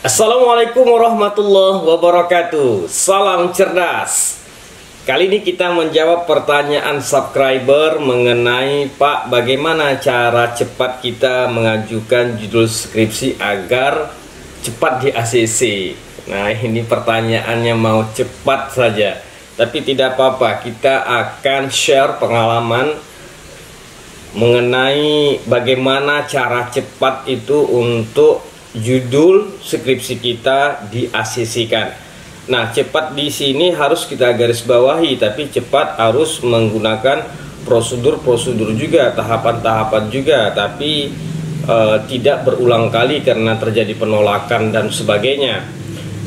Assalamualaikum warahmatullahi wabarakatuh. Salam cerdas. Kali ini kita menjawab pertanyaan subscriber mengenai Pak, bagaimana cara cepat kita mengajukan judul skripsi agar cepat di ACC. Nah, ini pertanyaannya mau cepat saja, tapi tidak apa-apa, kita akan share pengalaman mengenai bagaimana cara cepat itu untuk judul skripsi kita di ACC-kan. Nah, cepat di sini harus kita garis bawahi, tapi cepat harus menggunakan prosedur-prosedur juga, tahapan-tahapan juga, tapi tidak berulang kali karena terjadi penolakan dan sebagainya.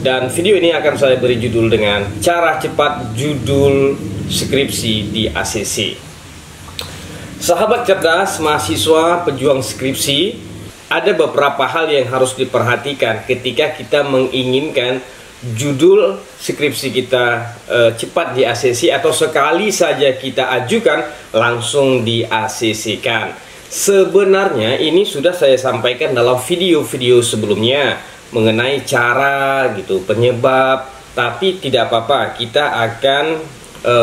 Dan video ini akan saya beri judul dengan cara cepat judul skripsi di ACC. Sahabat cerdas, mahasiswa, pejuang skripsi, ada beberapa hal yang harus diperhatikan ketika kita menginginkan judul skripsi kita cepat di ACC, atau sekali saja kita ajukan langsung di ACC-kan. Sebenarnya ini sudah saya sampaikan dalam video-video sebelumnya mengenai cara gitu, penyebab, tapi tidak apa-apa, kita akan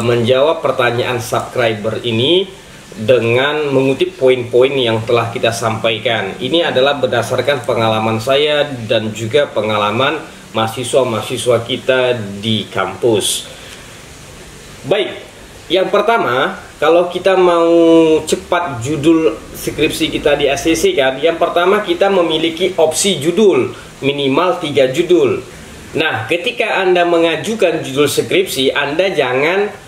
menjawab pertanyaan subscriber ini dengan mengutip poin-poin yang telah kita sampaikan. Ini adalah berdasarkan pengalaman saya dan juga pengalaman mahasiswa-mahasiswa kita di kampus. Baik, yang pertama, kalau kita mau cepat judul skripsi kita di ACC kan, yang pertama kita memiliki opsi judul, minimal 3 judul. Nah, ketika Anda mengajukan judul skripsi, Anda jangan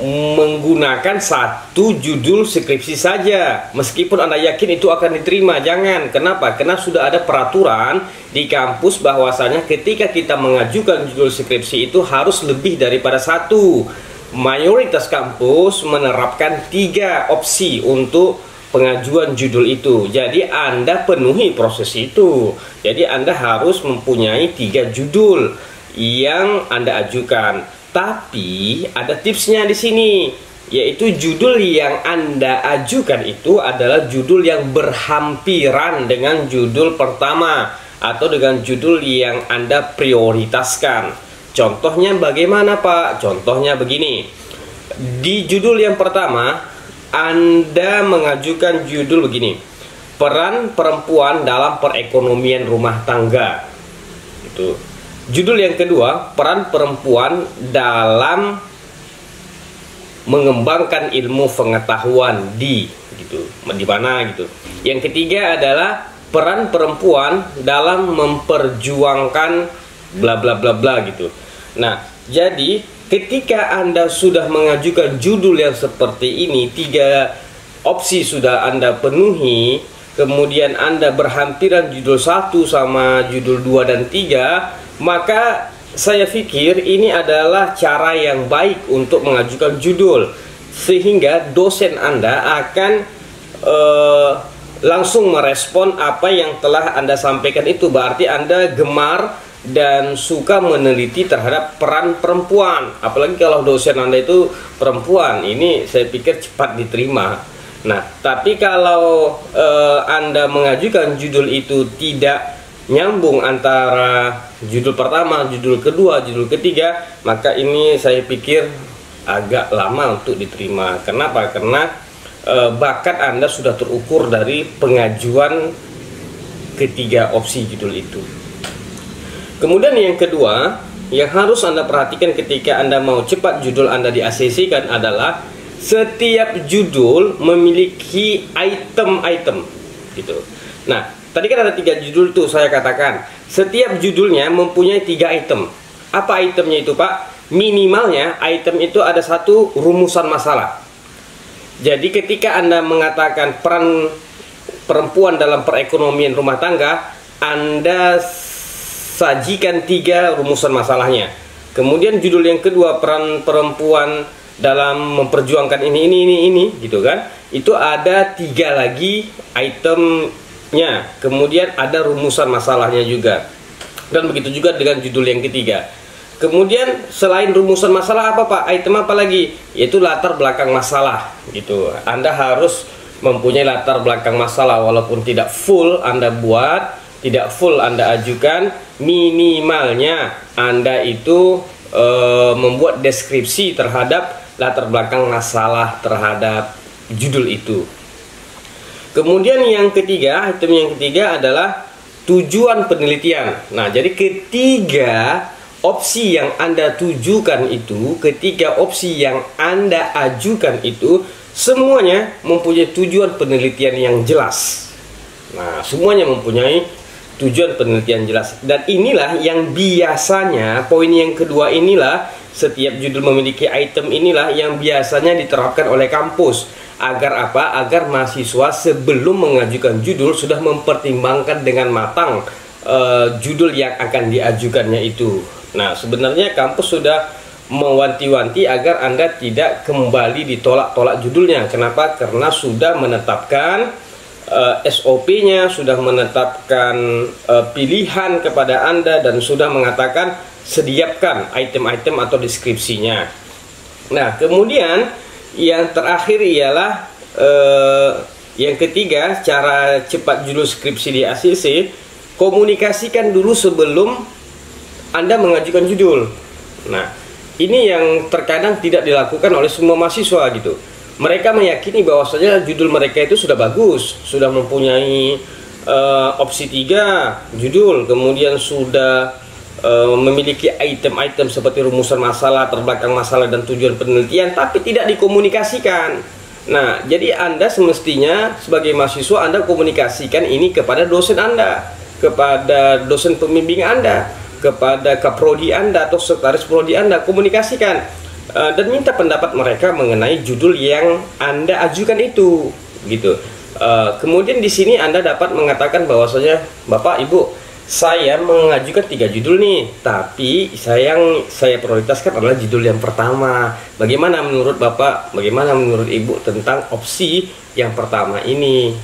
menggunakan satu judul skripsi saja meskipun Anda yakin itu akan diterima. Jangan. Kenapa? Karena sudah ada peraturan di kampus bahwasanya ketika kita mengajukan judul skripsi itu harus lebih daripada satu. Mayoritas kampus menerapkan 3 opsi untuk pengajuan judul itu. Jadi Anda penuhi proses itu. Jadi Anda harus mempunyai 3 judul yang Anda ajukan. Tapi ada tipsnya di sini, yaitu judul yang Anda ajukan itu adalah judul yang berhampiran dengan judul pertama atau dengan judul yang Anda prioritaskan. Contohnya bagaimana, Pak? Contohnya begini. Di judul yang pertama Anda mengajukan judul begini: peran perempuan dalam perekonomian rumah tangga. Itu. Judul yang kedua, peran perempuan dalam mengembangkan ilmu pengetahuan di mana gitu. Yang ketiga adalah peran perempuan dalam memperjuangkan bla bla bla bla gitu. Nah, jadi ketika Anda sudah mengajukan judul yang seperti ini, 3 opsi sudah Anda penuhi, kemudian Anda berhampiran judul 1 sama judul 2 dan 3, maka saya pikir ini adalah cara yang baik untuk mengajukan judul, sehingga dosen Anda akan langsung merespon apa yang telah Anda sampaikan itu. Berarti Anda gemar dan suka meneliti terhadap peran perempuan. Apalagi kalau dosen Anda itu perempuan, ini saya pikir cepat diterima. Nah, tapi kalau Anda mengajukan judul itu tidak nyambung antara judul pertama, judul kedua, judul ketiga, maka ini saya pikir agak lama untuk diterima. Kenapa? Karena bakat Anda sudah terukur dari pengajuan ketiga opsi judul itu. Kemudian yang kedua yang harus Anda perhatikan ketika Anda mau cepat judul Anda di ACC kan adalah setiap judul memiliki item-item gitu. Nah, tadi kan ada 3 judul tuh, saya katakan setiap judulnya mempunyai 3 item. Apa itemnya itu, Pak? Minimalnya item itu ada 1 rumusan masalah. Jadi ketika Anda mengatakan peran perempuan dalam perekonomian rumah tangga, Anda sajikan 3 rumusan masalahnya. Kemudian judul yang kedua, peran perempuan dalam memperjuangkan ini gitu kan. Itu ada 3 lagi itemnya. Kemudian ada rumusan masalahnya juga. Dan begitu juga dengan judul yang ketiga. Kemudian selain rumusan masalah apa, Pak? Item apa lagi? Yaitu latar belakang masalah gitu. Anda harus mempunyai latar belakang masalah, walaupun tidak full Anda buat, tidak full Anda ajukan, minimalnya Anda itu membuat deskripsi terhadap latar belakang masalah terhadap judul itu. Kemudian yang ketiga, item yang ketiga adalah tujuan penelitian. Nah, jadi ketiga opsi yang Anda tujukan itu, ketiga opsi yang Anda ajukan itu, semuanya mempunyai tujuan penelitian yang jelas. Nah, semuanya mempunyai tujuan penelitian jelas. Dan inilah yang biasanya, poin yang kedua inilah, setiap judul memiliki item inilah yang biasanya diterapkan oleh kampus. Agar apa? Agar mahasiswa sebelum mengajukan judul sudah mempertimbangkan dengan matang judul yang akan diajukannya itu. Nah, sebenarnya kampus sudah mewanti-wanti agar Anda tidak kembali ditolak-tolak judulnya. Kenapa? Karena sudah menetapkan SOP-nya, sudah menetapkan pilihan kepada Anda, dan sudah mengatakan sediakan item-item atau deskripsinya. Nah, kemudian yang terakhir ialah yang ketiga, cara cepat judul skripsi di ACC. Komunikasikan dulu sebelum Anda mengajukan judul. Nah, ini yang terkadang tidak dilakukan oleh semua mahasiswa gitu. Mereka meyakini bahwasanya judul mereka itu sudah bagus, sudah mempunyai opsi 3 judul, kemudian sudah memiliki item-item seperti rumusan masalah, terbelakang masalah, dan tujuan penelitian, tapi tidak dikomunikasikan. Nah, jadi Anda semestinya sebagai mahasiswa Anda komunikasikan ini kepada dosen Anda, kepada dosen pembimbing Anda, kepada kaprodi Anda atau sekretaris prodi Anda. Komunikasikan dan minta pendapat mereka mengenai judul yang Anda ajukan itu, gitu. Kemudian di sini Anda dapat mengatakan bahwasanya, Bapak Ibu, saya mengajukan 3 judul nih, tapi yang saya prioritaskan adalah judul yang pertama. Bagaimana menurut Bapak, bagaimana menurut Ibu tentang opsi yang pertama ini?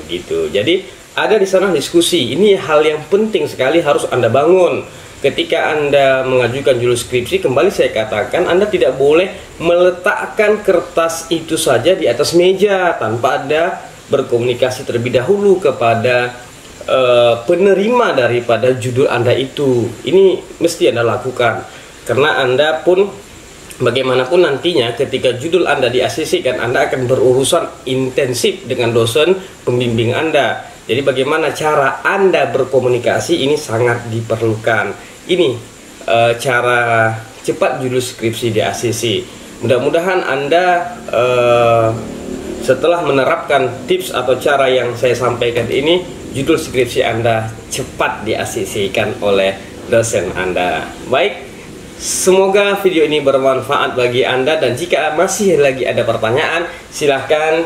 Begitu. Jadi ada di sana diskusi. Ini hal yang penting sekali harus Anda bangun. Ketika Anda mengajukan judul skripsi, kembali saya katakan, Anda tidak boleh meletakkan kertas itu saja di atas meja tanpa Anda berkomunikasi terlebih dahulu kepada penerima daripada judul Anda itu. Ini mesti Anda lakukan, karena Anda pun bagaimanapun nantinya ketika judul Anda di ACC kan, Anda akan berurusan intensif dengan dosen pembimbing Anda. Jadi bagaimana cara Anda berkomunikasi ini sangat diperlukan. Ini cara cepat judul skripsi di ACC. Mudah-mudahan Anda setelah menerapkan tips atau cara yang saya sampaikan ini, judul skripsi Anda cepat di ACC-kan oleh dosen Anda. Baik, semoga video ini bermanfaat bagi Anda, dan jika masih lagi ada pertanyaan, silahkan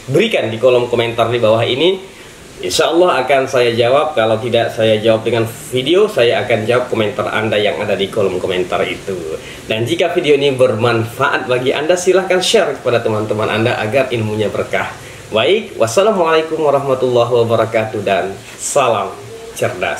berikan di kolom komentar di bawah ini. Insya Allah akan saya jawab. Kalau tidak saya jawab dengan video, saya akan jawab komentar Anda yang ada di kolom komentar itu. Dan jika video ini bermanfaat bagi Anda, silahkan share kepada teman-teman Anda agar ilmunya berkah. Baik, wassalamualaikum warahmatullahi wabarakatuh, dan salam cerdas.